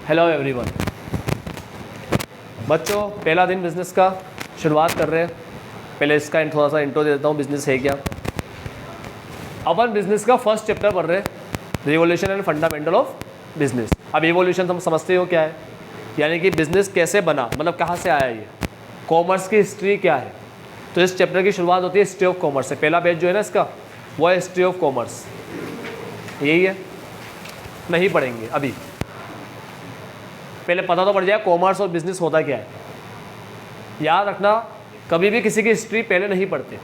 Hello everyone. बच्चों, पहला दिन बिज़नेस का शुरुआत कर रहे हैं। पहले इसका थोड़ा सा इंट्रो दे देता हूँ, बिज़नेस है क्या। अपन बिज़नेस का फर्स्ट चैप्टर पढ़ रहे हैं, revolution and fundamental of business. अब इवोल्यूशन तुम समझते हो क्या है, यानी कि बिज़नेस कैसे बना, मतलब कहाँ से आया ये, कॉमर्स की हिस्ट्री क्या है। तो इस चैप्टर की शुरुआत होती है हिस्ट्री ऑफ कॉमर्स से। पहला पेज जो है ना इसका, वो है हिस्ट्री ऑफ कॉमर्स। यही है, नहीं पढ़ेंगे अभी, पहले पता तो पड़ जाए कॉमर्स और बिजनेस होता क्या है। याद रखना, कभी भी किसी की हिस्ट्री पहले नहीं पढ़ते।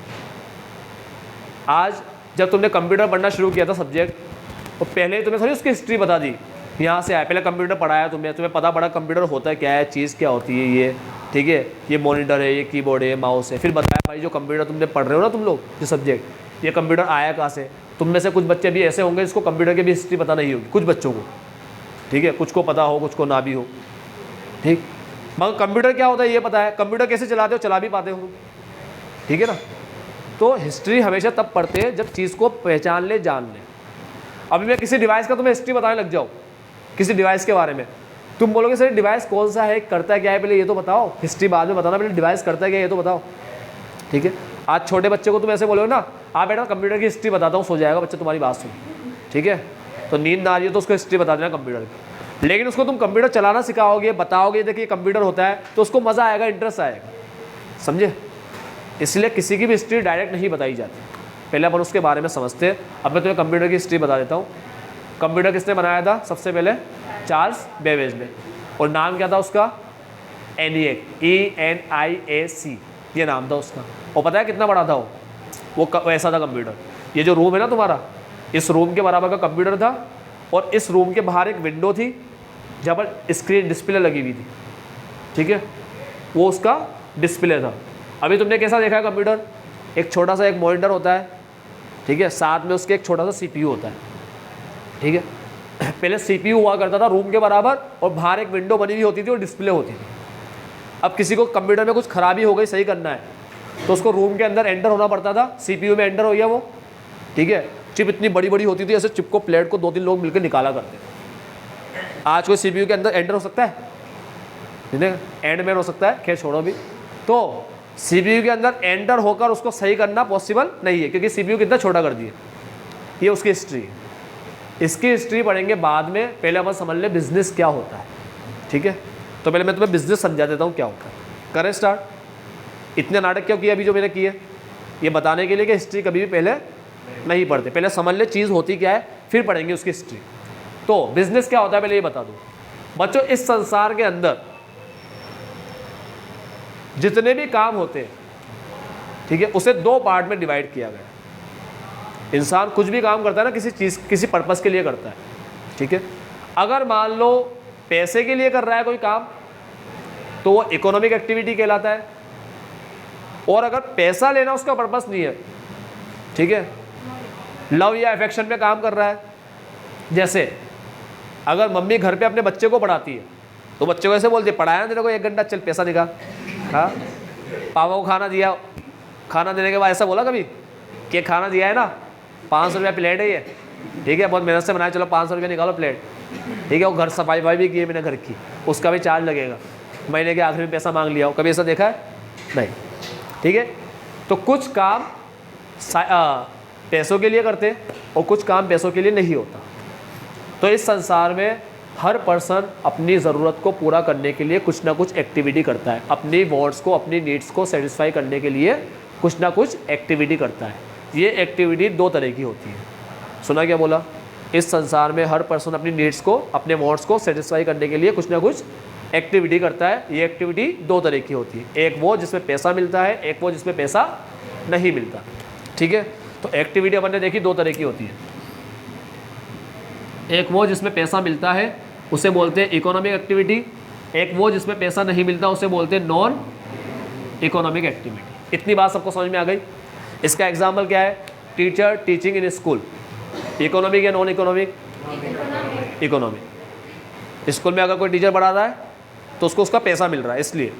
आज जब तुमने कंप्यूटर पढ़ना शुरू किया था सब्जेक्ट, तो पहले तुम्हें थोड़ी उसकी हिस्ट्री बता दी, यहाँ से आया, पहले कंप्यूटर पढ़ाया तुम्हें पता पड़ा कंप्यूटर होता है क्या है, चीज़ क्या होती है ये, ठीक है, ये मॉनिटर है, ये कीबोर्ड है, माउस है। फिर बताया भाई जो कंप्यूटर तुमने पढ़ रहे हो ना तुम लोग जो सब्जेक्ट, ये कंप्यूटर आया कहाँ से। तुम में से कुछ बच्चे भी ऐसे होंगे जिसको कंप्यूटर की भी हिस्ट्री पता नहीं होगी, कुछ बच्चों को, ठीक है, कुछ को पता हो, कुछ को ना भी हो, ठीक। मगर कंप्यूटर क्या होता है ये पता है, कंप्यूटर कैसे चलाते हो, चला भी पाते हो, ठीक है ना। तो हिस्ट्री हमेशा तब पढ़ते हैं जब चीज़ को पहचान ले, जान ले। अभी मैं किसी डिवाइस का तुम्हें हिस्ट्री बताने लग जाऊँ, किसी डिवाइस के बारे में, तुम बोलोगे सर डिवाइस कौन सा है, करता क्या है, पहले ये तो बताओ, हिस्ट्री बाद में बताना, पहले डिवाइस करता क्या है ये तो बताओ, ठीक है। आज छोटे बच्चे को तुम ऐसे बोलोगे ना, आप बेटा कंप्यूटर की हिस्ट्री बताता हूँ, सो जाएगा बच्चा तुम्हारी बात सुन, ठीक है। तो नींद ना आ रही है तो उसको हिस्ट्री बता देना कंप्यूटर की। लेकिन उसको तुम कंप्यूटर चलाना सिखाओगे, बताओगे देखिए कंप्यूटर होता है, तो उसको मज़ा आएगा, इंटरेस्ट आएगा, समझे। इसलिए किसी की भी हिस्ट्री डायरेक्ट नहीं बताई जाती, पहले अपन उसके बारे में समझते हैं। अब मैं तुम्हें कंप्यूटर की हिस्ट्री बता देता हूँ। कंप्यूटर किसने बनाया था सबसे पहले, चार्ल्स बेबेज ने, और नाम क्या था उसका, ENIAC, ENIAC, ये नाम था उसका। और पता है कितना बड़ा था वो ऐसा था कंप्यूटर। ये जो रूम है ना तुम्हारा, इस रूम के बराबर का कंप्यूटर था, और इस रूम के बाहर एक विंडो थी जहाँ पर स्क्रीन डिस्प्ले लगी हुई थी, ठीक है, वो उसका डिस्प्ले था। अभी तुमने कैसा देखा है कंप्यूटर, एक छोटा सा एक मॉनिटर होता है, ठीक है, साथ में उसके एक छोटा सा CPU होता है, ठीक है। पहले CPU हुआ करता था रूम के बराबर, और बाहर एक विंडो बनी हुई होती थी और डिस्प्ले होती थी। अब किसी को कंप्यूटर में कुछ खराबी हो गई, सही करना है, तो उसको रूम के अंदर एंटर होना पड़ता था। CPU में एंटर हो गया वो, ठीक है। चिप इतनी बड़ी बड़ी होती थी, ऐसे चिप को, प्लेट को 2-3 लोग मिलकर निकाला करते थे। आज कोई CPU के अंदर एंटर हो सकता है, एंड मैन हो सकता है, खैर छोड़ो भी। तो CPU के अंदर एंटर होकर उसको सही करना पॉसिबल नहीं है, क्योंकि CPU कितना छोटा कर दिया। ये उसकी हिस्ट्री है, इसकी हिस्ट्री पढ़ेंगे बाद में। पहले अपन समझ ले बिजनेस क्या होता है, ठीक है। तो पहले मैं तुम्हें बिजनेस समझा देता हूँ क्या होता है। करें स्टार्ट। इतने नाटक क्यों किए अभी जो मैंने किए, ये बताने के लिए कि हिस्ट्री कभी भी पहले नहीं पढ़ते, पहले समझ ले चीज़ होती क्या है, फिर पढ़ेंगे उसकी हिस्ट्री। तो बिजनेस क्या होता है पहले ये बता दूँ बच्चों। इस संसार के अंदर जितने भी काम होते हैं, ठीक है, उसे 2 पार्ट में डिवाइड किया गया है। इंसान कुछ भी काम करता है ना, किसी चीज़, किसी पर्पस के लिए करता है, ठीक है। अगर मान लो पैसे के लिए कर रहा है कोई काम, तो वो इकोनॉमिक एक्टिविटी कहलाता है। और अगर पैसा लेना उसका पर्पस नहीं है, ठीक है, लव या अफेक्शन में काम कर रहा है, जैसे अगर मम्मी घर पे अपने बच्चे को पढ़ाती है, तो बच्चे को ऐसे बोलती है, पढ़ाया ना तेरे को 1 घंटा, चल पैसा निकाल। हाँ, पापा को खाना दिया, खाना देने के बाद ऐसा बोला कभी कि खाना दिया है ना, 500 रुपया प्लेट है ये, ठीक है, बहुत मेहनत से बनाया, चलो 500 रुपया निकालो प्लेट, ठीक है। वो घर सफाई भी की है मैंने घर की, उसका भी चार्ज लगेगा, महीने के आखिर में पैसा मांग लिया हो, कभी ऐसा देखा है नहीं, ठीक है। तो कुछ काम पैसों के लिए करते और कुछ काम पैसों के लिए नहीं होता। तो इस संसार में हर पर्सन अपनी ज़रूरत को पूरा करने के लिए कुछ ना कुछ एक्टिविटी करता है, अपनी वांट्स को, अपनी नीड्स को सेटिस्फाई करने के लिए कुछ ना कुछ एक्टिविटी करता है। ये एक्टिविटी 2 तरह की होती है। सुना क्या बोला, इस संसार में हर पर्सन अपनी नीड्स को, अपने वांट्स को सेटिस्फाई करने के लिए कुछ ना कुछ एक्टिविटी करता है। ये एक्टिविटी 2 तरह की होती है, एक वो जिसमें पैसा मिलता है, एक वो जिसमें पैसा नहीं मिलता, ठीक है। तो एक्टिविटी अपन ने देखी 2 तरह की होती है। एक वो जिसमें पैसा मिलता है, उसे बोलते हैं इकोनॉमिक एक्टिविटी। एक वो जिसमें पैसा नहीं मिलता, उसे बोलते हैं नॉन इकोनॉमिक एक्टिविटी। इतनी बात सबको समझ में आ गई। इसका एग्जाम्पल क्या है, teacher teaching in school, economic या नॉन इकोनॉमिक, इकोनॉमिक। स्कूल में अगर कोई टीचर पढ़ा रहा है तो उसको उसका पैसा मिल रहा है, इसलिए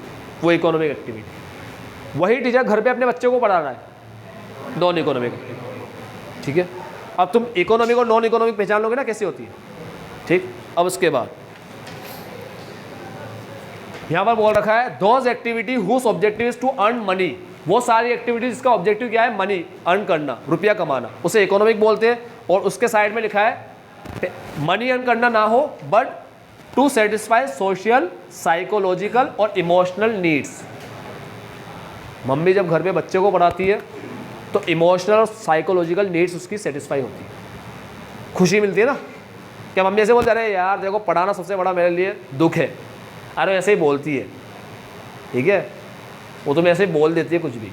वो इकोनॉमिक एक्टिविटी। वही टीचर घर पे अपने बच्चों को पढ़ा रहा है, नॉन इकोनॉमिक एक्टिविटी, ठीक है। अब तुम इकोनॉमिक और नॉन इकोनॉमिक पहचान लोगे ना कैसी होती है, ठीक। अब उसके बाद यहाँ पर बोल रखा है those activity whose objective is to earn money, वो सारी एक्टिविटी जिसका ऑब्जेक्टिव क्या है, मनी अर्न करना, रुपया कमाना, उसे इकोनॉमिक बोलते हैं। और उसके साइड में लिखा है मनी अर्न करना ना हो but to satisfy social, psychological और इमोशनल नीड्स। मम्मी जब घर पे बच्चे को पढ़ाती है तो इमोशनल और साइकोलॉजिकल नीड्स उसकी सेटिस्फाई होती है, खुशी मिलती है ना। क्या मम्मी ऐसे बोलते अरे यार देखो पढ़ाना सबसे बड़ा मेरे लिए दुख है, अरे ऐसे ही बोलती है, ठीक है, वो तुम्हें ऐसे ही बोल देती है कुछ भी,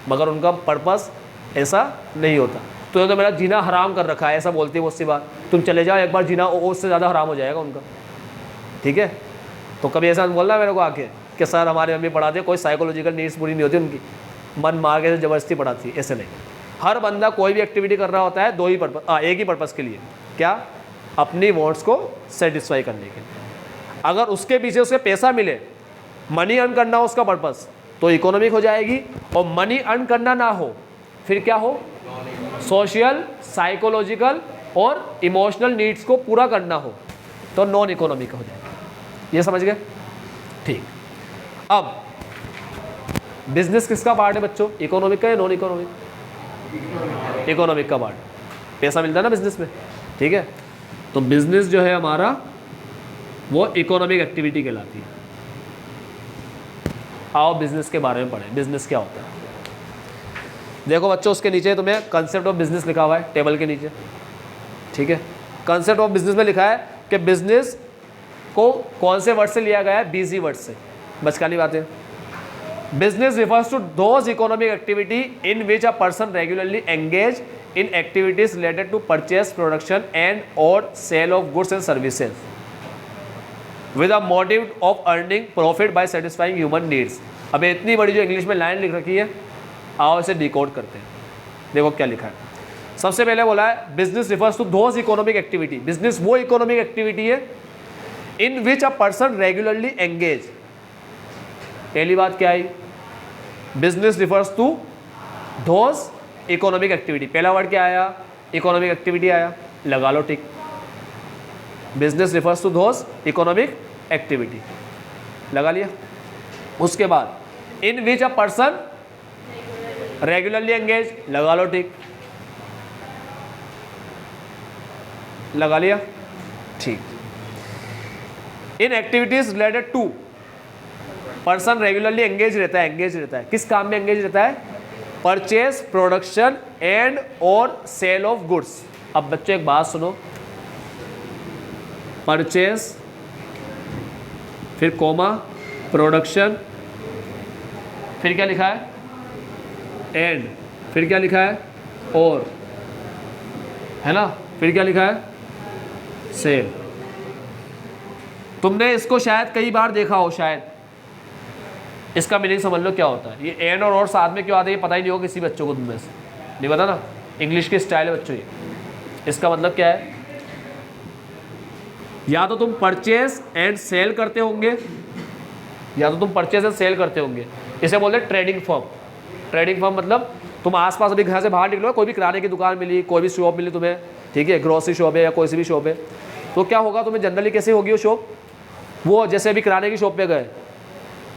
मगर उनका पर्पस ऐसा नहीं होता। तो मेरा जीना हराम कर रखा है, ऐसा बोलती है वो उससे बात, तुम चले जाओ एक बार जीना उससे ज़्यादा हराम हो जाएगा उनका, ठीक है। तो कभी ऐसा बोलना मेरे को आके कि सर हमारी मम्मी पढ़ाती है, कोई साइकोलॉजिकल नीड्स पूरी नहीं होती उनकी, मन मार के ज़बरदस्ती पढ़ाती है, ऐसे नहीं। हर बंदा कोई भी एक्टिविटी कर रहा होता है दो ही पर्पस, एक ही पर्पस के लिए, क्या, अपनी वांट्स को सेटिस्फाई करने के लिए। अगर उसके पीछे उसे पैसा मिले, मनी अर्न करना हो उसका पर्पस, तो इकोनॉमिक हो जाएगी। और मनी अर्न करना ना हो फिर क्या हो, सोशल, साइकोलॉजिकल और इमोशनल नीड्स को पूरा करना हो तो नॉन इकोनॉमिक हो जाएगा। ये समझ गए, ठीक। अब बिजनेस किसका पार्ट है बच्चों, इकोनॉमिक का या नॉन इकोनॉमिक, इकोनॉमिक का पार्ट, पैसा मिलता है ना बिजनेस में, ठीक है। तो बिजनेस जो है हमारा वो इकोनॉमिक एक्टिविटी कहलाती है। आओ बिजनेस के बारे में पढ़ें, बिजनेस क्या होता है। देखो बच्चों उसके नीचे तुम्हें कंसेप्ट ऑफ बिजनेस लिखा हुआ है टेबल के नीचे, ठीक है। कंसेप्ट ऑफ बिजनेस में लिखा है कि बिजनेस को कौन से वर्ड से लिया गया है, बीजी वर्ड से, बचकानी बातें। Business refers to those economic activity in which a person regularly engage in activities related to purchase, production and or sale of goods and services with a motive of earning profit by satisfying human needs। अब इतनी बड़ी जो English में line लिख रखी है, आओ इसे डिकोड करते हैं। देखो क्या लिखा है। सबसे पहले बोला है business refers to those economic activity, business वो इकोनॉमिक एक्टिविटी है in which a person regularly engage. पहली बात क्या आई, business refers to those economic activity, पहला वर्ड क्या आया, इकोनॉमिक एक्टिविटी आया, लगा लो tick. Business refers to those economic activity, लगा लिया। उसके बाद in which a person regularly engage, लगा लो टिक, लगा लिया, ठीक। In activities related to, person regularly engage रहता है, एंगेज रहता है किस काम में, एंगेज रहता है परचेज, प्रोडक्शन एंड और सेल ऑफ गुड्स। अब बच्चों एक बात सुनो, परचेज फिर कोमा, प्रोडक्शन, फिर क्या लिखा है एंड, फिर क्या लिखा है और, है ना, फिर क्या लिखा है सेल। तुमने इसको शायद कई बार देखा हो, शायद इसका मीनिंग समझ लो क्या होता है। ये एंड और साथ में क्यों आते हैं ये पता ही नहीं होगा किसी बच्चों को, तुम में से नहीं पता ना, इंग्लिश की स्टाइल है बच्चों ये। इसका मतलब क्या है, या तो तुम परचेज एंड सेल करते होंगे, या तो तुम परचेज एंड सेल करते होंगे, इसे बोलते हैं ट्रेडिंग फर्म। ट्रेडिंग फर्म मतलब तुम आसपास अभी घर से बाहर निकलो, कोई भी किराने की दुकान मिली, कोई भी शॉप मिली तुम्हें, ठीक है, ग्रोसरी शॉप है या कोई सी भी शॉप है, तो क्या होगा तुम्हें जनरली कैसे होगी वो शॉप, वो जैसे अभी किराने की शॉप पे गए,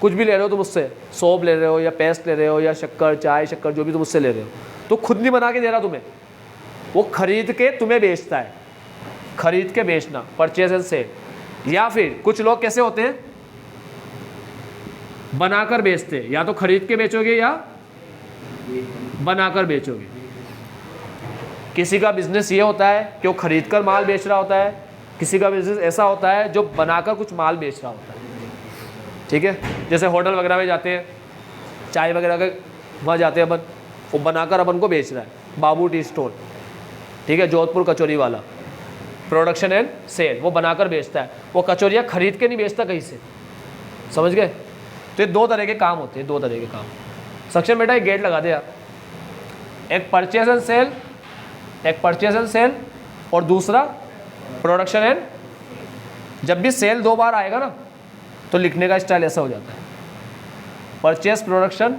कुछ भी ले रहे हो तुम उससे, सोप ले रहे हो या पेस्ट ले रहे हो या शक्कर, चाय शक्कर, जो भी तुम उससे ले रहे हो, तो खुद नहीं बना के दे रहा तुम्हें, वो खरीद के तुम्हें बेचता है, खरीद के बेचना, परचेज एंड सेल। या फिर कुछ लोग कैसे होते हैं, बनाकर बेचते हैं, या तो खरीद के बेचोगे या बनाकर बेचोगे। किसी का बिजनेस ये होता है कि वो खरीद कर माल बेच रहा होता है, किसी का बिजनेस ऐसा होता है जो बनाकर कुछ माल बेच रहा होता है, ठीक है। जैसे होटल वगैरह में जाते हैं, चाय वगैरह के वहाँ जाते हैं अपन, वो बनाकर अपन को बेच रहा है, बाबू टी स्टॉल, ठीक है, जोधपुर कचौरी वाला, प्रोडक्शन एंड सेल, वो बनाकर बेचता है, वो कचौरियाँ खरीद के नहीं बेचता कहीं से, समझ गए। तो ये दो तरह के काम होते हैं, दो तरह के काम। सक्षम बेटा एक गेट लगा दे आप, एक परचेज एंड सेल, एक परचेज एंड सेल और दूसरा प्रोडक्शन एंड। जब भी सेल दो बार आएगा ना तो लिखने का स्टाइल ऐसा हो जाता है, परचेज, प्रोडक्शन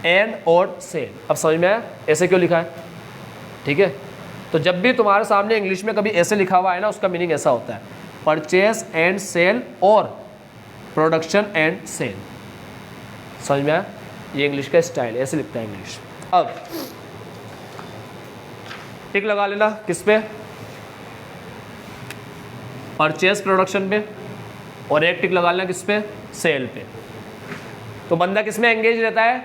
एंड और सेल। अब समझ में आया ऐसे क्यों लिखा है, ठीक है। तो जब भी तुम्हारे सामने इंग्लिश में कभी ऐसे लिखा हुआ है ना, उसका मीनिंग ऐसा होता है, परचेज एंड सेल और प्रोडक्शन एंड सेल। समझ में आया? ये इंग्लिश का स्टाइल, ऐसे लिखता है इंग्लिश। अब टिक लगा लेना किस पे? परचेज प्रोडक्शन पे, और एक टिक लगा लेना किस पे? सेल पे। तो बंदा किस में एंगेज रहता है?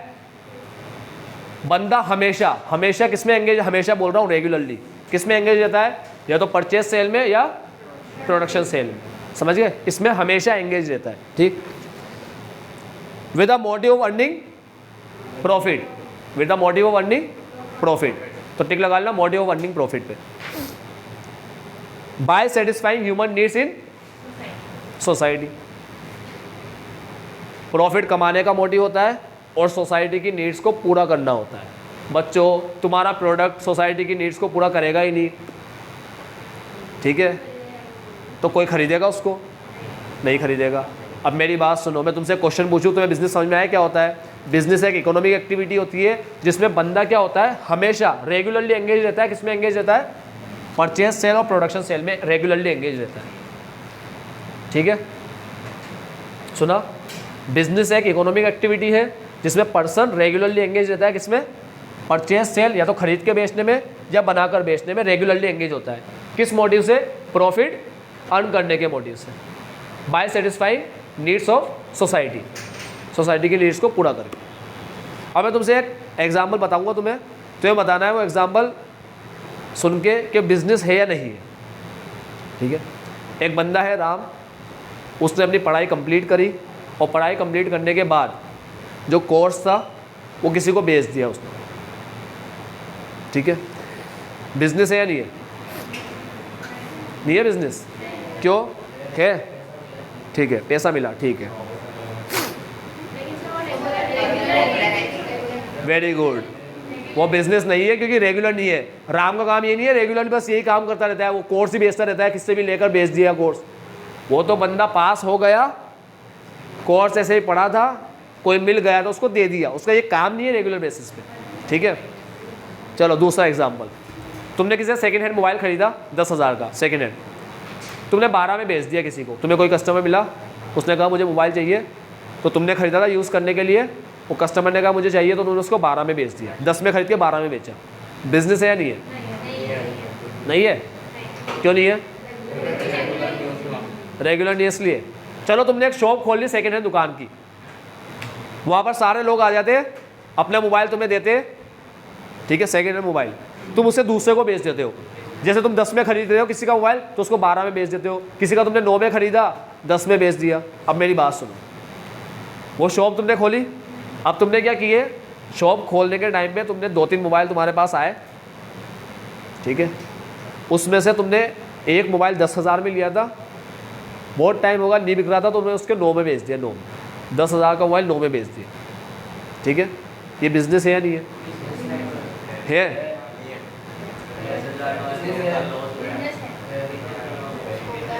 बंदा हमेशा हमेशा किस में एंगेज, हमेशा बोल रहा हूँ रेगुलरली, किस में एंगेज रहता है? या तो परचेज सेल में या प्रोडक्शन सेल में। समझ गए? इसमें हमेशा एंगेज रहता है। ठीक। With the motive of earning profit, with the motive of earning profit, तो टिक लगा लेना मोटिव ऑफ अर्निंग प्रॉफिट पे। By satisfying human needs in society, profit कमाने का मोटिव होता है और सोसाइटी की नीड्स को पूरा करना होता है। बच्चों, तुम्हारा प्रोडक्ट सोसाइटी की नीड्स को पूरा करेगा ही नहीं, ठीक है, तो कोई खरीदेगा उसको? नहीं खरीदेगा। अब मेरी बात सुनो, मैं तुमसे क्वेश्चन पूछूं तुम्हें बिजनेस समझ में आया क्या होता है? बिजनेस एक इकोनॉमिक एक्टिविटी होती है जिसमें बंदा क्या होता है? हमेशा रेगुलरली एंगेज रहता है। किसमें एंगेज रहता है? परचेज सेल और प्रोडक्शन सेल में रेगुलरली एंगेज रहता है। ठीक है, सुना? बिजनेस एक इकोनॉमिक एक्टिविटी है जिसमें पर्सन रेगुलरली एंगेज रहता है। किसमें? परचेज सेल, या तो खरीद के बेचने में या बनाकर बेचने में रेगुलरली एंगेज होता है। किस मोटिव से? प्रॉफिट अर्न करने के मोटिव से। By satisfying needs of society, society की नीड्स को पूरा करके। अब मैं तुमसे एक एग्जाम्पल बताऊंगा, तुम्हें बताना है वो एग्जाम्पल सुन के कि बिजनेस है या नहीं है। ठीक है, एक बंदा है राम, उसने अपनी पढ़ाई कंप्लीट करी और पढ़ाई कंप्लीट करने के बाद जो कोर्स था वो किसी को बेच दिया उसने। ठीक है, बिजनेस है या नहीं है? नहीं है बिजनेस। क्यों है? ठीक है, पैसा मिला, ठीक है, वेरी गुड। वो बिजनेस नहीं है क्योंकि रेगुलर नहीं है। राम का काम ये नहीं है रेगुलर बस यही काम करता रहता है, वो कोर्स ही बेचता रहता है, किससे भी लेकर बेच दिया कोर्स। वो तो बंदा पास हो गया, कोर्स ऐसे ही पढ़ा था, कोई मिल गया तो उसको दे दिया, उसका ये काम नहीं है रेगुलर बेसिस पे। ठीक है, चलो दूसरा एग्जांपल। तुमने किसी से सेकंड हैंड मोबाइल खरीदा 10,000 का सेकंड हैंड, तुमने 12 में बेच दिया किसी को। तुम्हें कोई कस्टमर मिला, उसने कहा मुझे मोबाइल चाहिए, तो तुमने खरीदा था यूज़ करने के लिए, वो कस्टमर ने कहा मुझे चाहिए, तो तुमने उसको 12 में बेच दिया। 10 में खरीद के 12 में बेचा। बिजनेस है या नहीं है? नहीं है। क्यों नहीं है? रेगुलर नहीं है इसलिए। चलो तुमने एक शॉप खोल ली सेकंड हैंड दुकान की, वहाँ पर सारे लोग आ जाते, अपना मोबाइल तुम्हें देते, ठीक है, सेकंड हैंड मोबाइल, तुम उसे दूसरे को बेच देते हो। जैसे तुम 10 में खरीद रहे हो किसी का मोबाइल, तो उसको 12 में बेच देते हो। किसी का तुमने 9 में खरीदा, 10 में बेच दिया। अब मेरी बात सुनो, वो शॉप तुमने खोली, अब तुमने क्या किए? शॉप खोलने के टाइम पे तुमने 2-3 मोबाइल तुम्हारे पास आए, ठीक है, उसमें से तुमने एक मोबाइल 10,000 में लिया था, बहुत टाइम होगा नहीं बिक रहा था, तो तुमने उसके 9 में बेच दिया। 9 10,000 का मोबाइल 9 में बेच दिया। ठीक है, ये बिजनेस है या नहीं है? है।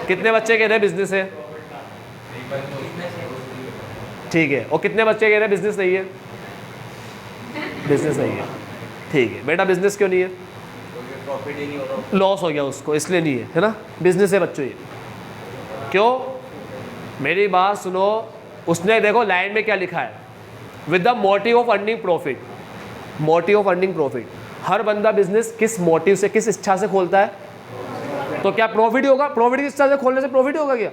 कितने बच्चे कह रहे हैं बिजनेस है? ठीक है, और कितने बच्चे कह रहे हैं बिजनेस नहीं है? बिजनेस नहीं है। ठीक है बेटा, बिजनेस क्यों नहीं है? प्रॉफिट ही नहीं हो रहा, लॉस हो गया उसको, इसलिए नहीं है ना? बिजनेस है बच्चों ये। क्यों? मेरी बात सुनो, उसने देखो लाइन में क्या लिखा है, with the motive of earning profit. Motive of earning profit. हर बंदा बिजनेस किस मोटिव से, किस इच्छा से खोलता है? तो क्या प्रॉफिट ही होगा? प्रॉफिट की इच्छा से खोलने से प्रॉफिट होगा क्या?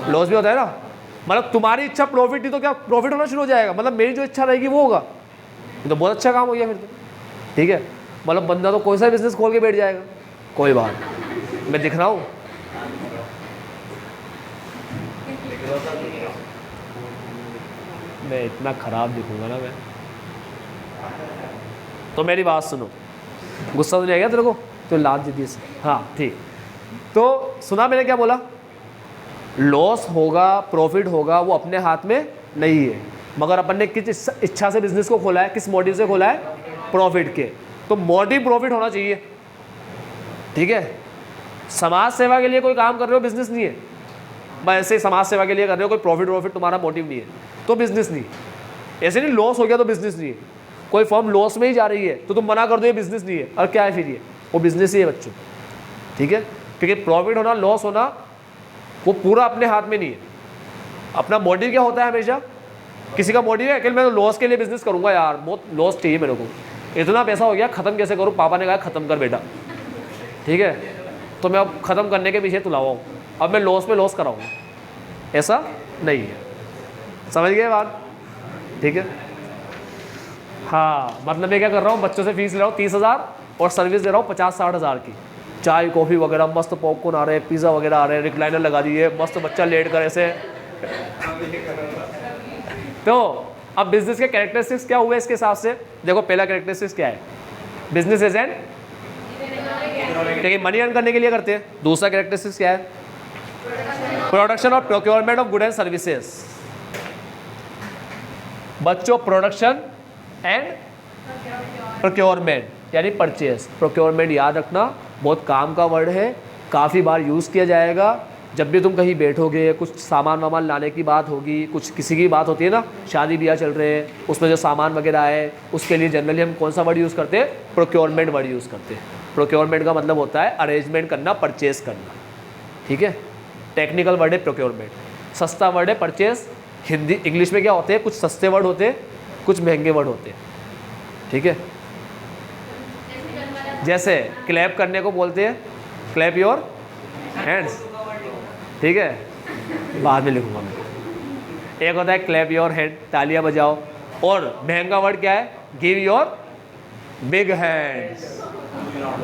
लॉस भी होता है ना। मतलब तुम्हारी इच्छा प्रॉफिट थी तो क्या प्रॉफिट होना शुरू हो जाएगा? मतलब मेरी जो इच्छा रहेगी वो होगा। ये तो बहुत अच्छा काम हो गया फिर तो। ठीक है, मतलब बंदा तो कोई सा बिजनेस खोल के बैठ जाएगा। कोई बात, मैं दिख रहा हूँ। मैं इतना खराब दिखूंगा ना मैं। तो मेरी बात सुनो, गुस्सा तो नहीं आएगा तेरे को? तो लाद दीजिए। हाँ ठीक, तो सुना मैंने क्या बोला? लॉस होगा प्रॉफिट होगा वो अपने हाथ में नहीं है, मगर अपन ने किस इच्छा से बिजनेस को खोला है, किस मोटिव से खोला है? प्रॉफिट के। तो मोटिव प्रॉफिट होना चाहिए। ठीक है, समाज सेवा के लिए कोई काम कर रहे हो, बिजनेस नहीं है। बस ऐसे ही समाज सेवा के लिए कर रहे हो, कोई प्रॉफिट तुम्हारा मोटिव नहीं है, तो बिजनेस नहीं। ऐसे नहीं लॉस हो गया तो बिजनेस नहीं है। कोई फर्म लॉस में ही जा रही है तो तुम मना कर दो ये बिजनेस नहीं है, और क्या है फिर? ये वो बिजनेस ही है बच्चों। ठीक है, क्योंकि प्रॉफिट होना लॉस होना वो पूरा अपने हाथ में नहीं है। अपना मोटिव क्या होता है हमेशा? किसी का मोटिव है कि मैं तो लॉस के लिए बिजनेस करूंगा यार, बहुत लॉस चाहिए मेरे को, इतना पैसा हो गया, खत्म कैसे करूँ? पापा ने कहा खत्म कर बेटा, ठीक है, तो मैं अब खत्म करने के पीछे तुला हुआ हूँ, अब मैं लॉस पे लॉस कराऊंगा। ऐसा नहीं है, समझ गए बात? ठीक है, हाँ, मतलब मैं क्या कर रहा हूँ, बच्चों से फीस ले रहा हूँ 30,000 और सर्विस दे रहा हूँ 50-60 हज़ार की, चाय कॉफ़ी वगैरह, मस्त पॉपकॉर्न आ रहे हैं, पिज़्ज़ा वगैरह आ रहे हैं, रिक्लाइनर लगा दिए, मस्त बच्चा लेट कर ऐसे। तो अब बिजनेस के कैरेक्टरिस्टिक्स क्या हुए इसके हिसाब से? देखो पहला कैरेक्टरिस्टिक्स क्या है, बिजनेस एज एन, क्योंकि मनी अर्न करने के लिए करते हैं। दूसरा कैरेक्टरिस्टिक्स क्या है? प्रोडक्शन और procurement of good and services. बच्चों, प्रोडक्शन एंड प्रोक्योरमेंट यानी परचेस। प्रोक्योरमेंट याद रखना, बहुत काम का वर्ड है, काफ़ी बार यूज़ किया जाएगा। जब भी तुम कहीं बैठोगे, कुछ सामान वामान लाने की बात होगी, कुछ किसी की बात होती है ना, शादी ब्याह चल रहे हैं, उसमें जो सामान वगैरह है, उसके लिए जनरली हम कौन सा वर्ड यूज़ करते हैं? प्रोक्योरमेंट वर्ड यूज़ करते हैं। प्रोक्योरमेंट का मतलब होता है अरेंजमेंट करना, परचेस करना, ठीक है। टेक्निकल वर्ड है प्रोक्योरमेंट, सस्ता वर्ड है परचेस। हिंदी इंग्लिश में क्या होते हैं? कुछ सस्ते वर्ड होते हैं, कुछ महंगे वर्ड होते हैं, ठीक है। जैसे क्लैप करने को बोलते हैं क्लैप योर हैंड्स, ठीक है, बाद में लिखूंगा मैं। एक होता है क्लैप योर हैंड, तालियां बजाओ, और महंगा वर्ड क्या है? गिव योर बिग हैंड्स,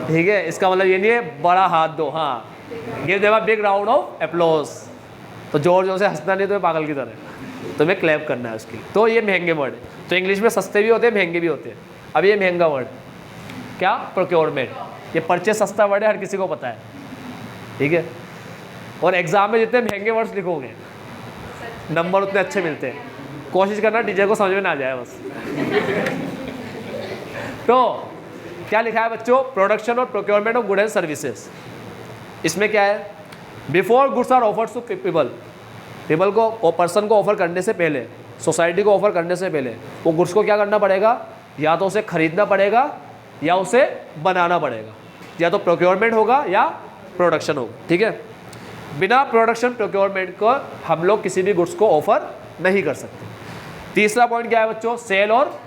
ठीक है। इसका मतलब ये नहीं है बड़ा हाथ दो, हाँ, give them a big round of applause, तो जोर जोर से हंसना नहीं तो पागल की तरह, तुम्हें क्लैप करना है उसकी। तो ये महंगे वर्ड है। तो इंग्लिश में सस्ते भी होते हैं, महंगे भी होते हैं। अब ये महंगा वर्ड क्या? प्रोक्योरमेंट। ये परचेस सस्ता वर्ड है, हर किसी को पता है, ठीक है। और एग्जाम में जितने महंगे वर्ड्स लिखोगे नंबर उतने अच्छे मिलते हैं। कोशिश करना टीचर को समझ में ना आ जाए बस। तो क्या लिखा है बच्चों? प्रोडक्शन और procurement of good and services. इसमें क्या है? Before goods are offered to people, people को, पर्सन को ऑफर करने से पहले, सोसाइटी को ऑफर करने से पहले वो गुड्स को क्या करना पड़ेगा? या तो उसे खरीदना पड़ेगा या उसे बनाना पड़ेगा, या तो प्रोक्योरमेंट होगा या प्रोडक्शन होगा, ठीक है। बिना प्रोडक्शन प्रोक्योरमेंट को हम लोग किसी भी गुड्स को ऑफर नहीं कर सकते। तीसरा पॉइंट क्या है बच्चों? सेल और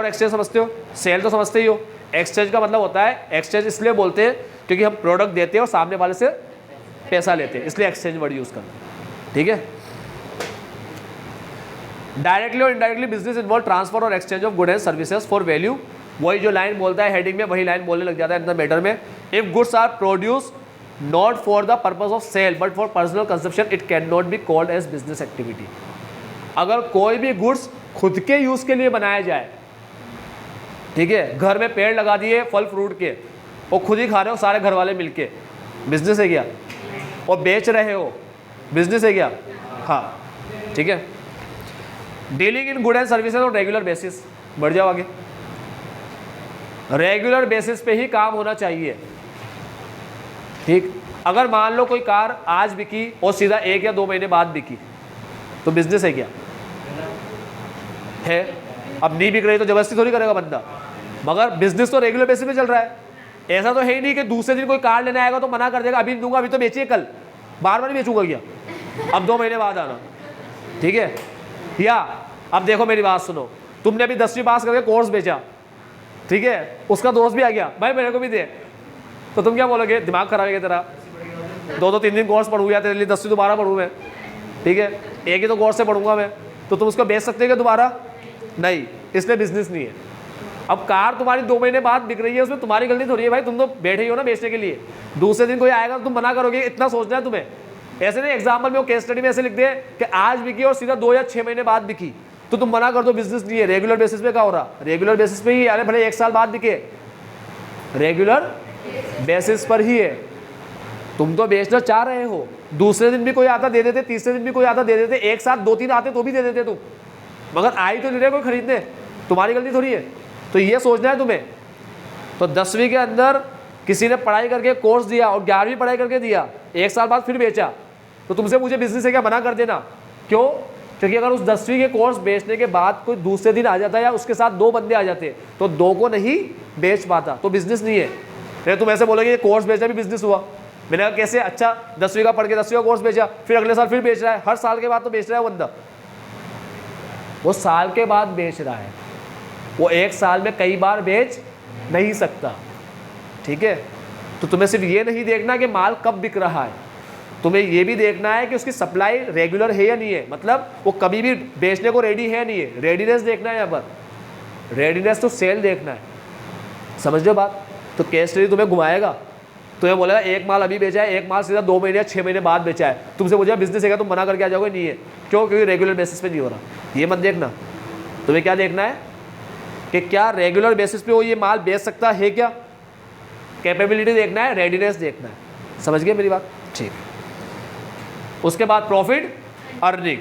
एक्सचेंज समझते हो? सेल तो समझते ही हो। एक्सचेंज का मतलब होता है, एक्सचेंज इसलिए बोलते हैं क्योंकि हम प्रोडक्ट देते हैं और सामने वाले से पैसा लेते हैं, इसलिए एक्सचेंज वर्ड यूज करते हैं, ठीक है। डायरेक्टली और इनडायरेक्टली बिजनेस इन्वॉल्व ट्रांसफर और exchange of good and services for value. वही जो लाइन बोलता है हेडिंग में, वही लाइन बोलने लग जाता है अंदर मैटर में। If goods are produce not for the purpose of sale but for personal consumption, it can not be called as business activity. अगर कोई भी गुड्स खुद के यूज के लिए बनाया जाए, ठीक है, घर में पेड़ लगा दिए फल फ्रूट के, वो खुद ही खा रहे हो सारे घर वाले मिलके, बिजनेस है क्या? और बेच रहे हो, बिजनेस है क्या? हाँ, ठीक है। Dealing in good and services on regular basis, बढ़ जाओ आगे। रेगुलर बेसिस पे ही काम होना चाहिए, ठीक। अगर मान लो कोई कार आज बिकी और सीधा 1 या 2 महीने बाद बिकी, तो बिजनेस है क्या? है। अब नहीं बिक रही तो जबरदस्ती थोड़ी करेगा बंदा, मगर बिजनेस तो रेगुलर बेसिस पे चल रहा है। ऐसा तो है ही नहीं कि दूसरे दिन कोई कार लेने आएगा तो मना कर देगा, अभी नहीं दूंगा, अभी तो बेचिए कल, बार बार बेचूंगा क्या, अब 2 महीने बाद आना, ठीक है। या अब देखो मेरी बात सुनो, तुमने अभी 10वीं पास करके कोर्स बेचा, ठीक है, उसका दोस्त भी आ गया, भाई मेरे को भी दे, तो तुम क्या बोलोगे? दिमाग खराब है तेरा, 2-3 दिन कोर्स पढ़ूंगा तेरे लिए, 10वीं दोबारा पढ़ूँ मैं, ठीक है, एक ही तो कोर्स से पढ़ूंगा मैं, तो तुम उसको बेच सकते हो क्या दोबारा? नहीं, इसलिए बिजनेस नहीं है। अब कार तुम्हारी 2 महीने बाद बिक रही है, उसमें तुम्हारी गलती थोड़ी है भाई, तुम तो बैठे ही हो ना बेचने के लिए। दूसरे दिन कोई आएगा तो तुम मना करोगे, इतना सोचना है तुम्हें। ऐसे नहीं एग्जाम्पल में वो केस स्टडी में ऐसे लिख दे कि आज बिकी और सीधा 2 या 6 महीने बाद बिकी, तो तुम मना कर दो, बिजनेस नहीं है। रेगुलर बेसिस पे क्या हो रहा? रेगुलर बेसिस पे ही, अरे भले 1 साल बाद बिके, रेगुलर बेसिस पर ही है। तुम तो बेचना चाह रहे हो, दूसरे दिन भी कोई आता दे देते, तीसरे दिन भी कोई आता दे देते, एक साथ 2-3 आते तो भी दे देते तुम, मगर आई तो नहीं रहे कोई खरीदने, तुम्हारी गलती थोड़ी है। तो ये सोचना है तुम्हें। तो 10वीं के अंदर किसी ने पढ़ाई करके कोर्स दिया और 11वीं पढ़ाई करके दिया, 1 साल बाद फिर बेचा, तो तुमसे मुझे बिजनेस है क्या मना कर देना? क्यों? क्योंकि अगर उस 10वीं के कोर्स बेचने के बाद कोई दूसरे दिन आ जाता या उसके साथ 2 बंदे आ जाते, तो 2 को नहीं बेच पाता, तो बिजनेस नहीं है। फिर तुम ऐसे बोलोगे ये कोर्स बेचा भी बिजनेस हुआ, मैंने कहा कैसे, अच्छा 10वीं का पढ़ के 10वीं का कोर्स बेचा, फिर अगले साल फिर बेच रहा है, हर साल के बाद तो बेच रहा है वो बंदा, वो साल के बाद बेच रहा है, वो एक साल में कई बार बेच नहीं सकता। ठीक है, तो तुम्हें सिर्फ ये नहीं देखना कि माल कब बिक रहा है, तुम्हें ये भी देखना है कि उसकी सप्लाई रेगुलर है या नहीं है, मतलब वो कभी भी बेचने को रेडी है या नहीं है, रेडीनेस देखना है यहाँ पर, रेडीनेस टू सेल देखना है, समझ लो बात। तो केस स्टडी तुम्हें घुमाएगा, तुम्हें बोलेगा एक माल अभी बेचा है, एक माल सीधा 2 महीने या 6 महीने बाद बेचा है, तुमसे पूछा बिजनेस है क्या, तुम मना करके आ जाओगे नहीं है, क्यों, क्योंकि रेगुलर बेसिस पे नहीं हो रहा। ये मत देखना, तुम्हें क्या देखना है कि क्या रेगुलर बेसिस पे वो ये माल बेच सकता है क्या, कैपेबिलिटी देखना है, रेडीनेस देखना है। समझ गए मेरी बात? ठीक। उसके बाद प्रॉफिट अर्निंग।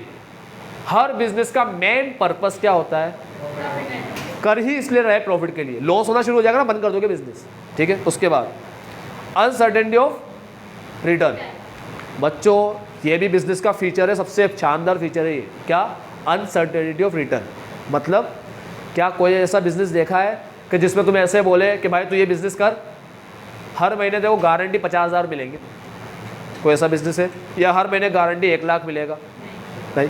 हर बिजनेस का मेन पर्पस क्या होता है, कर ही इसलिए रहे प्रॉफिट के लिए, लॉस होना शुरू हो जाएगा ना बंद कर दोगे बिजनेस। ठीक है, उसके बाद अनसर्टेनिटी ऑफ रिटर्न। बच्चों ये भी बिजनेस का फीचर है, सबसे शानदार फीचर है ये। क्या? Uncertainty of return. मतलब क्या कोई ऐसा बिजनेस देखा है कि जिसमें तुम ऐसे बोले कि भाई तू ये बिजनेस कर, हर महीने देखो गारंटी 50,000 मिलेंगे, कोई ऐसा बिजनेस है? या हर महीने गारंटी 1 लाख मिलेगा? नहीं,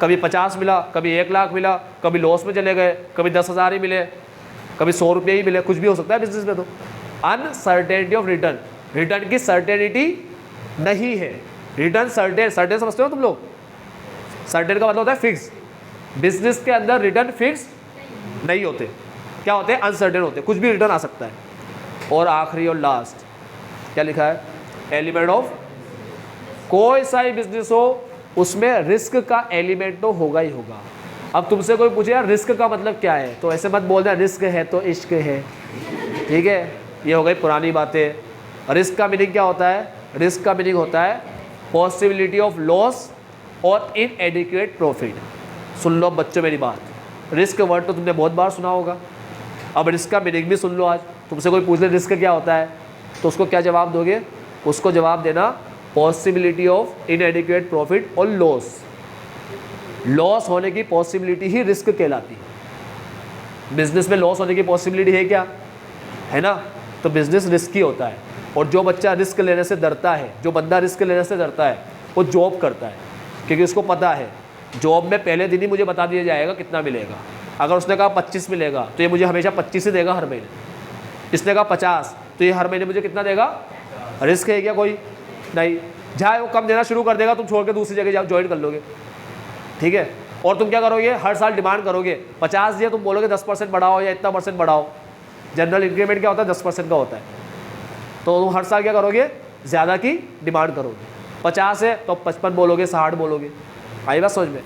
कभी 50 मिला, कभी 1 लाख मिला, कभी लॉस में चले गए, कभी 10,000 ही मिले, कभी 100 रुपये ही मिले, कुछ भी हो सकता है बिजनेस में। तो अनसर्टेनिटी ऑफ रिटर्न, रिटर्न की सर्टेनिटी नहीं है। रिटर्न सर्टेन, सर्टेन समझते हो तुम लोग? सर्टेन का मतलब होता है फिक्स। बिजनेस के अंदर रिटर्न फिक्स नहीं होते, क्या होते हैं? अनसर्टेन होते हैं, कुछ भी रिटर्न आ सकता है। और आखिरी और लास्ट क्या लिखा है? एलिमेंट ऑफ, कोई सा ही बिजनेस हो उसमें रिस्क का एलिमेंट तो होगा ही होगा। अब तुमसे कोई पूछे यार रिस्क का मतलब क्या है, तो ऐसे मत बोलना रिस्क है तो इश्क है। ठीक है, ये हो गई पुरानी बातें। रिस्क का मीनिंग क्या होता है? रिस्क का मीनिंग होता है पॉसिबिलिटी ऑफ लॉस और इनएडिक्वेट प्रॉफिट। सुन लो बच्चों मेरी बात, रिस्क वर्ड तो तुमने बहुत बार सुना होगा, अब रिस्क का मीनिंग भी सुन लो। आज तुमसे कोई पूछ ले रिस्क क्या होता है, तो उसको क्या जवाब दोगे? उसको जवाब देना पॉसिबिलिटी ऑफ इनएडिक्वेट प्रॉफिट और लॉस। लॉस होने की पॉसिबिलिटी ही रिस्क कहलाती है। बिजनेस में लॉस होने की पॉसिबिलिटी है क्या? है ना? तो बिजनेस रिस्की होता है। और जो बच्चा रिस्क लेने से डरता है, जो बंदा रिस्क लेने से डरता है, वो जॉब करता है, क्योंकि उसको पता है जॉब में पहले दिन ही मुझे बता दिया जाएगा कितना मिलेगा। अगर उसने कहा 25 मिलेगा तो ये मुझे हमेशा 25 ही देगा हर महीने। इसने कहा 50 तो ये हर महीने मुझे कितना देगा? रिस्क है क्या कोई? नहीं। जहाँ वो कम देना शुरू कर देगा, तुम छोड़ के दूसरी जगह ज्वाइन कर लोगे। ठीक है, और तुम क्या करोगे? हर साल डिमांड करोगे, 50 दिया, तुम बोलोगे 10% बढ़ाओ या इतना % बढ़ाओ। जनरल इंक्रीमेंट क्या होता है? 10% का होता है। तो तुम हर साल क्या करोगे? ज़्यादा की डिमांड करोगे। 50 है तो 55 बोलोगे, 60 बोलोगे। आई बात समझ में?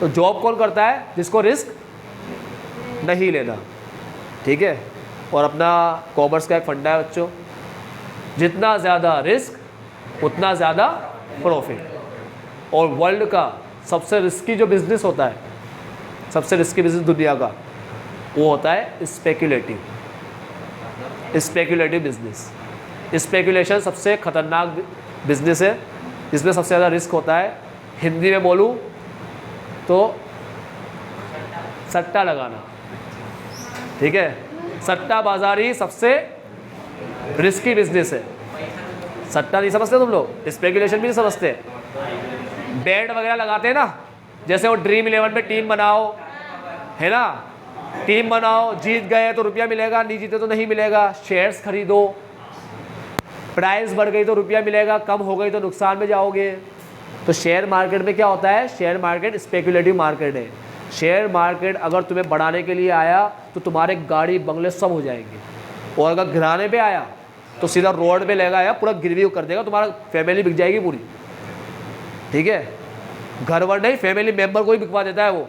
तो जॉब कौन करता है? जिसको रिस्क नहीं लेना। ठीक है, और अपना कॉमर्स का एक फंडा है बच्चों, जितना ज़्यादा रिस्क उतना ज़्यादा प्रॉफिट। और वर्ल्ड का सबसे रिस्की जो बिज़नेस होता है, सबसे रिस्की बिज़नेस दुनिया का, वो होता है स्पेक्युलेटिव बिजनेस। स्पेकुलेशन सबसे खतरनाक बिजनेस है, इसमें सबसे ज़्यादा रिस्क होता है। हिंदी में बोलूँ तो सट्टा लगाना। ठीक है, सट्टा बाजारी सबसे रिस्की बिजनेस है। सट्टा नहीं समझते तुम लोग? स्पेकुलेशन भी नहीं समझते? बेट वगैरह लगाते हैं ना, जैसे वो ड्रीम 11 में टीम बनाओ, है ना, टीम बनाओ, जीत गए तो रुपया मिलेगा, नहीं जीते तो नहीं मिलेगा। शेयर्स खरीदो, प्राइस बढ़ गई तो रुपया मिलेगा, कम हो गई तो नुकसान में जाओगे। तो शेयर मार्केट में क्या होता है? शेयर मार्केट स्पेकुलेटिव मार्केट है। शेयर मार्केट अगर तुम्हें बढ़ाने के लिए आया तो तुम्हारे गाड़ी बंगले सब हो जाएंगे, और अगर गिराने पे आया तो सीधा रोड पे लेगा या पूरा गिरवी कर देगा, तुम्हारा फैमिली बिक जाएगी पूरी। ठीक है, घर वर नहीं, फैमिली मेम्बर को ही बिकवा देता है वो,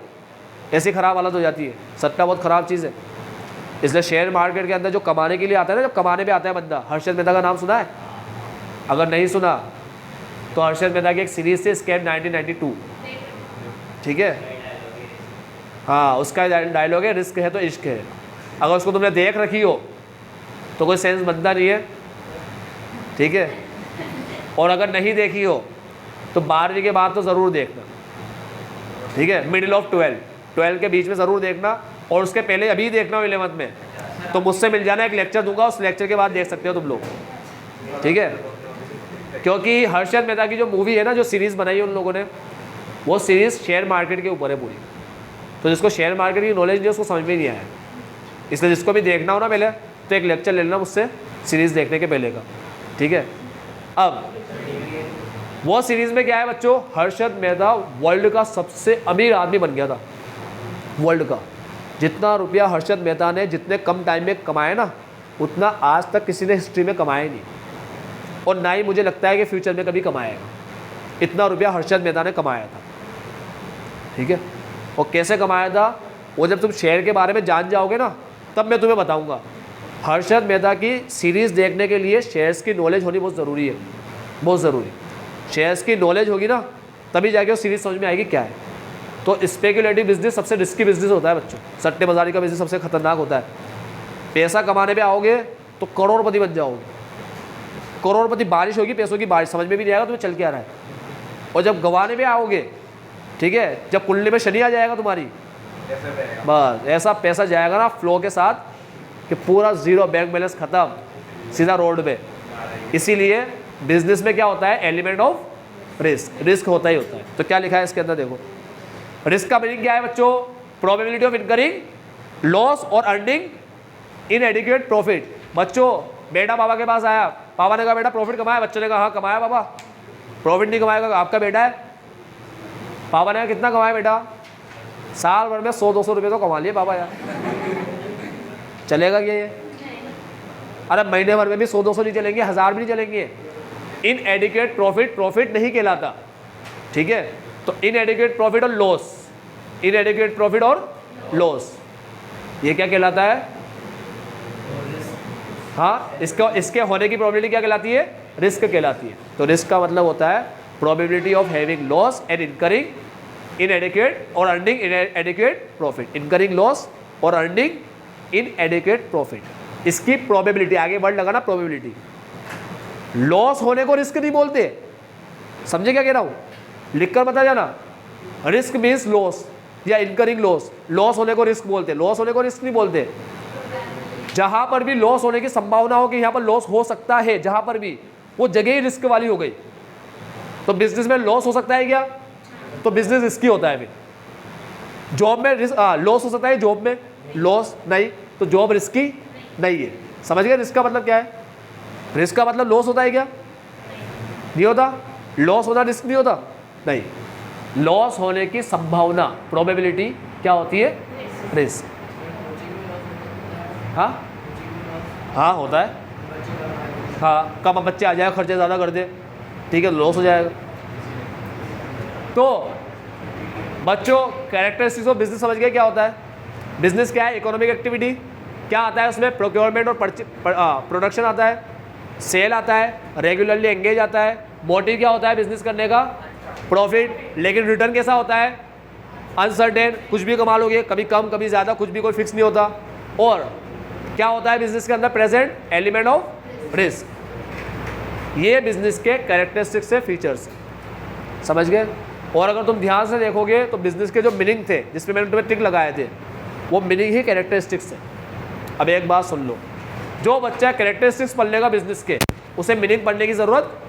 ऐसी ख़राब हालत हो जाती है। सट्टा बहुत ख़राब चीज़ है। इसलिए शेयर मार्केट के अंदर जो कमाने के लिए आता है ना, जब कमाने पे आता है बंदा, हर्षद मेहता का नाम सुना है? अगर नहीं सुना तो हर्षद मेहता की एक सीरीज थी स्कैम 1992। ठीक है, हाँ, उसका डायलॉग है रिस्क है तो इश्क है। अगर उसको तुमने देख रखी हो तो कोई सेंस बनता नहीं है। ठीक है, और अगर नहीं देखी हो तो 12वीं के बाद तो ज़रूर देखना। ठीक है, मिडिल ऑफ 12 के बीच में ज़रूर देखना, और उसके पहले अभी देखना हो 11th में, तो मुझसे मिल जाना, एक लेक्चर दूंगा, उस लेक्चर के बाद देख सकते हो तुम लोग। ठीक है, क्योंकि हर्षद मेहता की जो मूवी है ना, जो सीरीज़ बनाई है उन लोगों ने, वो सीरीज़ शेयर मार्केट के ऊपर है पूरी। तो जिसको शेयर मार्केट की नॉलेज नहीं है उसको समझ में नहीं आया, इसलिए जिसको भी देखना हो ना पहले तो एक लेक्चर ले लेना मुझसे सीरीज़ देखने के पहले का, ठीक है। अब वो सीरीज़ में क्या है बच्चों, हर्षद मेहता वर्ल्ड का सबसे अमीर आदमी बन गया था, वर्ल्ड का। जितना रुपया हर्षद मेहता ने जितने कम टाइम में कमाया ना, उतना आज तक किसी ने हिस्ट्री में कमाया नहीं, और ना ही मुझे लगता है कि फ्यूचर में कभी कमाएगा। इतना रुपया हर्षद मेहता ने कमाया था, ठीक है। और कैसे कमाया था वो जब तुम शेयर के बारे में जान जाओगे ना, तब मैं तुम्हें बताऊंगा। हर्षद मेहता की सीरीज़ देखने के लिए शेयर्स की नॉलेज होनी बहुत ज़रूरी है, बहुत ज़रूरी। शेयर्स की नॉलेज होगी ना, तभी जाके वो सीरीज़ समझ में आएगी क्या है। तो स्पेकुलेटिव बिजनेस सबसे रिस्की बिजनेस होता है बच्चों, सट्टे बाजारी का बिजनेस सबसे खतरनाक होता है। पैसा कमाने पे आओगे तो करोड़पति बन जाओगे, करोड़पति। बारिश होगी पैसों की, बारिश समझ में भी नहीं आएगा तुम्हें चल क्या रहा है। और जब गंवाने पे आओगे, ठीक है, जब कुंडली में शनि आ जाएगा तुम्हारी, बस ऐसा पैसा जाएगा ना फ्लो के साथ कि पूरा ज़ीरो, बैंक बैलेंस ख़त्म, सीधा रोड पे। इसीलिए बिजनेस में क्या होता है, एलिमेंट ऑफ रिस्क, रिस्क होता ही होता है। तो क्या लिखा है इसके अंदर देखो, रिस्क का मीनिंग क्या है बच्चों, प्रोबेबिलिटी ऑफ इनकरिंग लॉस और अर्निंग इनएडिक्वेट प्रॉफिट। बच्चों बेटा पापा के पास आया, पापा ने कहा बेटा प्रॉफिट कमाया, बच्चे ने कहा हाँ कमाया पापा। प्रॉफिट नहीं कमाएगा, आपका बेटा है। पापा ने कहा कितना कमाया बेटा, साल भर में 100-200 रुपये तो कमा लिए पापा यार, चलेगा क्या ये? अरे महीने भर में भी 100-200 नहीं चलेंगे, 1000 भी नहीं चलेंगे। इनएडिक्वेट प्रॉफिट, प्रॉफिट नहीं कहलाता, ठीक है। तो इनएडिक्वेट प्रॉफिट और लॉस, इनएडिक्वेट प्रॉफिट और लॉस, ये क्या कहलाता है? हाँ, इसके होने की प्रोबेबिलिटी क्या कहलाती है? रिस्क कहलाती है। तो रिस्क का मतलब होता है probability of having loss and incurring inadequate और earning inadequate profit, incurring loss और अर्निंग इनएडिक्वेट प्रॉफिट। इसकी प्रोबेबिलिटी, आगे वर्ड लगा ना प्रोबेबिलिटी। लॉस होने को रिस्क नहीं बोलते, समझे क्या कह रहा हूँ? लिखकर बता जाना, रिस्क मीन्स लॉस या इनकरिंग लॉस। लॉस होने को रिस्क बोलते, लॉस होने को रिस्क नहीं बोलते। जहां पर भी लॉस होने की संभावना हो कि यहाँ पर लॉस हो सकता है, जहां पर भी, वो जगह ही रिस्क वाली हो गई। तो बिजनेस में लॉस हो सकता है क्या? तो बिजनेस रिस्की होता है। फिर जॉब में लॉस हो सकता है, जॉब में लॉस नहीं, तो जॉब रिस्की नहीं है। समझ गए रिस्क का मतलब क्या है? रिस्क का मतलब लॉस होता है क्या? नहीं होता। लॉस होना रिस्क नहीं होता, नहीं। लॉस होने की संभावना, प्रोबेबिलिटी क्या होती है? रिस्क। हाँ हाँ होता है, हाँ। कम बच्चे आ जाएगा, खर्चे ज़्यादा कर दे, ठीक है, लॉस हो जाएगा। तो बच्चों कैरेक्टरिस्टिक्स ऑफ बिजनेस समझ गए क्या होता है? बिजनेस क्या है? Economic activity. क्या आता है उसमें? प्रोक्योरमेंट और प्रोडक्शन आता है, सेल आता है, रेगुलरली एंगेज आता है। मोटिव क्या होता है बिजनेस करने का? प्रॉफिट। लेकिन रिटर्न कैसा होता है? अनसर्टेन, कुछ भी कमा लोगे, कभी कम कभी ज़्यादा, कुछ भी कोई फिक्स नहीं होता। और क्या होता है बिजनेस के अंदर? Present element of risk. ये बिजनेस के कैरेक्टरिस्टिक्स से फीचर्स, समझ गए? और अगर तुम ध्यान से देखोगे तो बिजनेस के जो मीनिंग थे, जिसमें मैंने तुम्हें टिक लगाए थे, वो मीनिंग ही कैरेक्टरिस्टिक्स है। अब एक बात सुन लो, जो बच्चा कैरेक्टरिस्टिक्स पढ़ लेगा बिजनेस के, उसे मीनिंग पढ़ने की ज़रूरत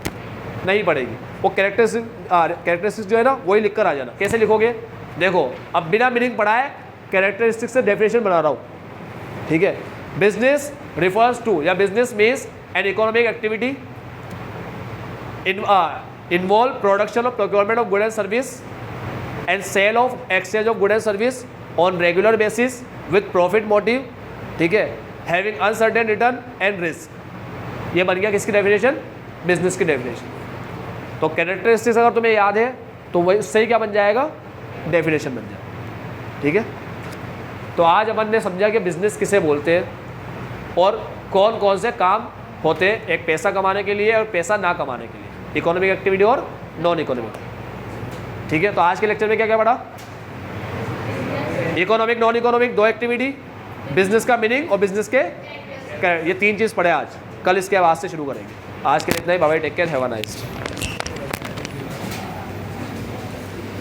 नहीं पड़ेगी। वो कैरेक्टरिस्टिक्स जो है ना, वही लिख कर आ जाना। कैसे लिखोगे? देखो, अब बिना मीनिंग पढ़ाए कैरेक्टरिस्टिक्स से डेफिनेशन बना रहा हूँ, ठीक है। बिजनेस रिफर्स टू, या business means an economic activity involve production of procurement of goods and service and sale of exchange of goods and service on regular basis with profit motive, ठीक है, having uncertain return and risk। ये बन गया किसकी definition? Business की definition. तो characteristics अगर तुम्हें याद है तो वही उससे ही क्या बन जाएगा? डेफिनेशन बन जाएगा, ठीक है। तो आज अपन ने समझा कि बिजनेस किसे बोलते हैं और कौन कौन से काम होते हैं, एक पैसा कमाने के लिए और पैसा ना कमाने के लिए, इकोनॉमिक एक्टिविटी और नॉन इकोनॉमिक, ठीक है। तो आज के लेक्चर में क्या क्या पढ़ा? इकोनॉमिक, नॉन इकोनॉमिक, दो एक्टिविटी, बिजनेस का मीनिंग और बिजनेस के, ये तीन चीज़ पढ़े आज। कल इसके बाद से शुरू करेंगे। आज के लिए इतना ही। Bye bye, take care, have a nice day.